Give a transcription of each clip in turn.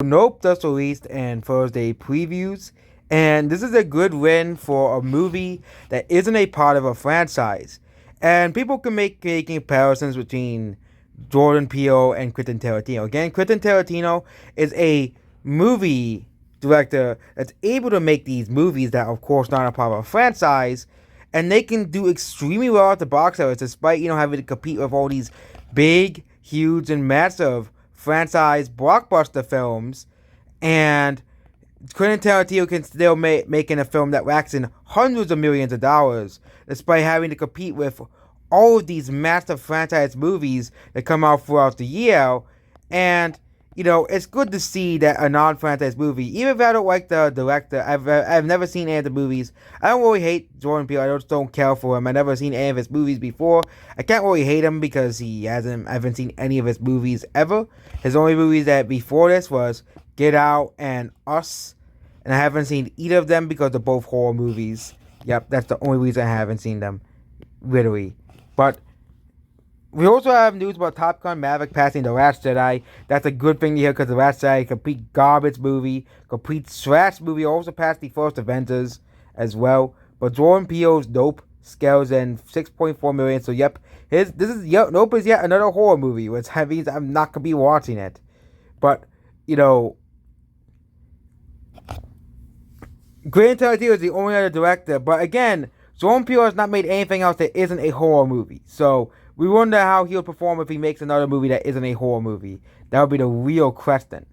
Nope just released in Thursday previews, and this is a good win for a movie that isn't a part of a franchise. And people can make comparisons between Jordan Peele and Quentin Tarantino. Again, Quentin Tarantino is a movie director that's able to make these movies that, of course, not a part of a franchise, and they can do extremely well at the box office, despite having to compete with all these big, huge, and massive franchise blockbuster films. And Quentin Tarantino can still making a film that racks in hundreds of millions of dollars, despite having to compete with all of these massive franchise movies that come out throughout the year. And it's good to see that a non-franchise movie, even if I don't like the director, I've never seen any of the movies. I don't really hate Jordan Peele. I just don't care for him. I've never seen any of his movies before. I can't really hate him because I haven't seen any of his movies ever. His only movies that before this was Get Out and Us, and I haven't seen either of them because they're both horror movies. Yep, that's the only reason I haven't seen them, literally. But we also have news about Top Gun Maverick passing The Last Jedi. That's a good thing to hear because The Last Jedi, complete garbage movie, complete trash movie, also passed the first Avengers as well. But Jordan Peele's Nope scales in 6.4 million. So Nope is yet another horror movie, which means I'm not gonna be watching it. But Quentin Tarantino is the only other director. But again, Jordan Peele has not made anything else that isn't a horror movie. So we wonder how he'll perform if he makes another movie that isn't a horror movie. That would be the real question.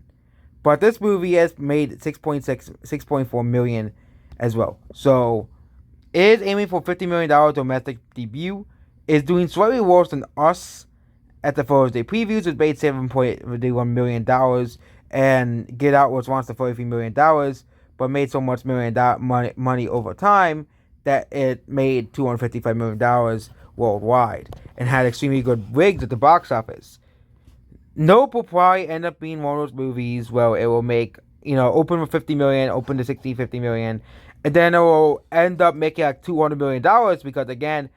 But this movie has made 6.4 million as well. So it is aiming for $50 million domestic debut. It's doing slightly worse than Us at the Thursday previews, which made $7.1 million. And Get Out was once the $33 million, but made so much money over time that it made $255 million worldwide and had extremely good rigs at the box office. Nope will probably end up being one of those movies where it will make, open with 50 million, open to 60, 50 million, and then it will end up making like $200 million because, again,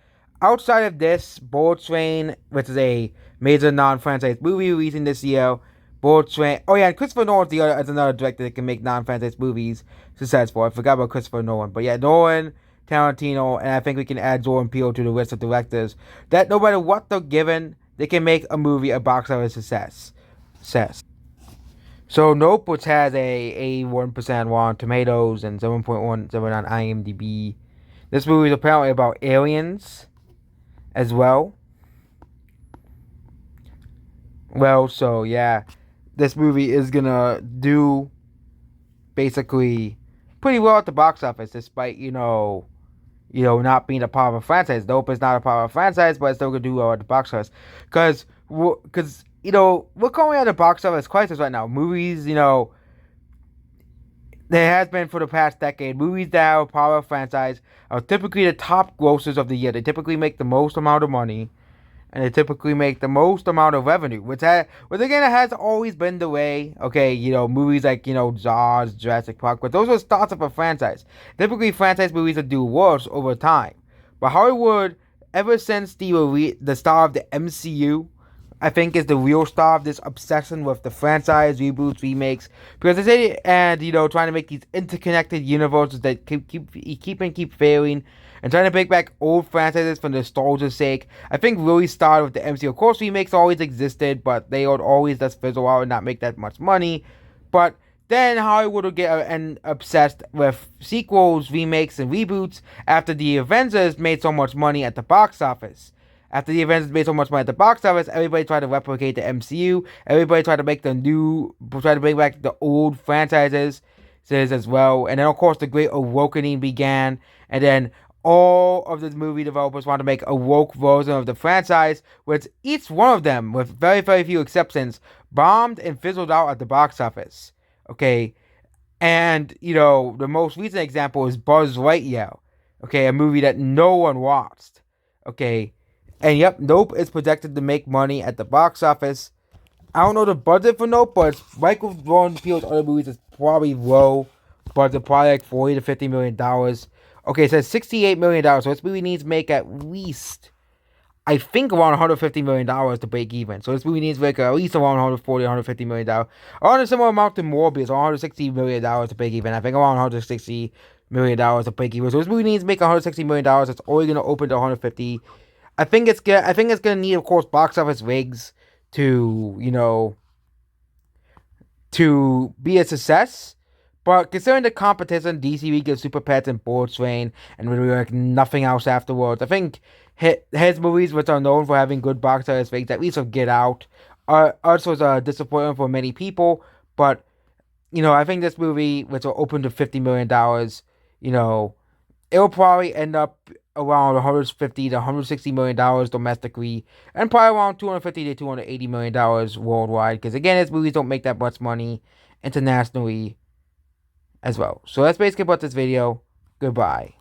outside of this, Bullet Train, which is a major non-franchise movie releasing this year, Bullet Train, oh yeah, and Christopher Nolan is another director that can make non-franchise movies successful. I forgot about Christopher Nolan, but yeah, Nolan, Tarantino, and I think we can add Jordan Peele to the list of directors that no matter what they're given, they can make a movie a box office success. So Nope, which has a 1% Rotten Tomatoes and 7.17 on IMDb. This movie is apparently about aliens as well. Well, so yeah, this movie is gonna do basically pretty well at the box office, despite not being a part of a franchise. Nope is not a part of a franchise, but it's still gonna do well at the box office. Because we're currently at the box office crisis right now. Movies, there has been for the past decade. Movies that have a part of a franchise are typically the top grossers of the year. They typically make the most amount of money, and they typically make the most amount of revenue, which again, it has always been the way. Okay, movies like Jaws, Jurassic Park, but those are starts of a franchise. Typically, franchise movies will do worse over time. But Hollywood, ever since the star of the MCU, I think, is the real star of this obsession with the franchise, reboots, remakes, because they say, and trying to make these interconnected universes that keep failing, and trying to bring back old franchises for nostalgia's sake. I think really started with the MCU. Of course, remakes always existed, but they would always just fizzle out and not make that much money. But then Hollywood would get obsessed with sequels, remakes, and reboots after the Avengers made so much money at the box office. After the Avengers made so much money at the box office, everybody tried to replicate the MCU. Everybody tried to try to bring back the old franchises as well. And then, of course, the Great Awakening began. And then all of the movie developers wanted to make a woke version of the franchise, which each one of them, with very, very few exceptions, bombed and fizzled out at the box office. Okay? And, the most recent example is Buzz Lightyear. Okay? A movie that no one watched. Okay? And yep, Nope is projected to make money at the box office. I don't know the budget for Nope, but Michael Jordan Peele's other movies is probably low budget, probably like $40 to $50 million. Okay, it says $68 million, so this movie needs to make at least, I think around $150 million to break even. So this movie needs to make at least around $140, $150 million. Around a similar amount to Morbius, around $160 million to break even. I think around $160 million to break even. So this movie needs to make $160 million. It's only going to open to 150. I think it's gonna need, of course, box office rigs to, to be a success. But considering the competition, DC League of Super Pets and Bullets Train, and really like nothing else afterwards, I think his movies, which are known for having good box office rates, at least of Get Out, are also a disappointment for many people. But I think this movie, which will open to $50 million, it'll probably end up around 150 to $160 million domestically, and probably around 250 to $280 million worldwide. Because again, its movies don't make that much money internationally as well. So that's basically about this video. Goodbye.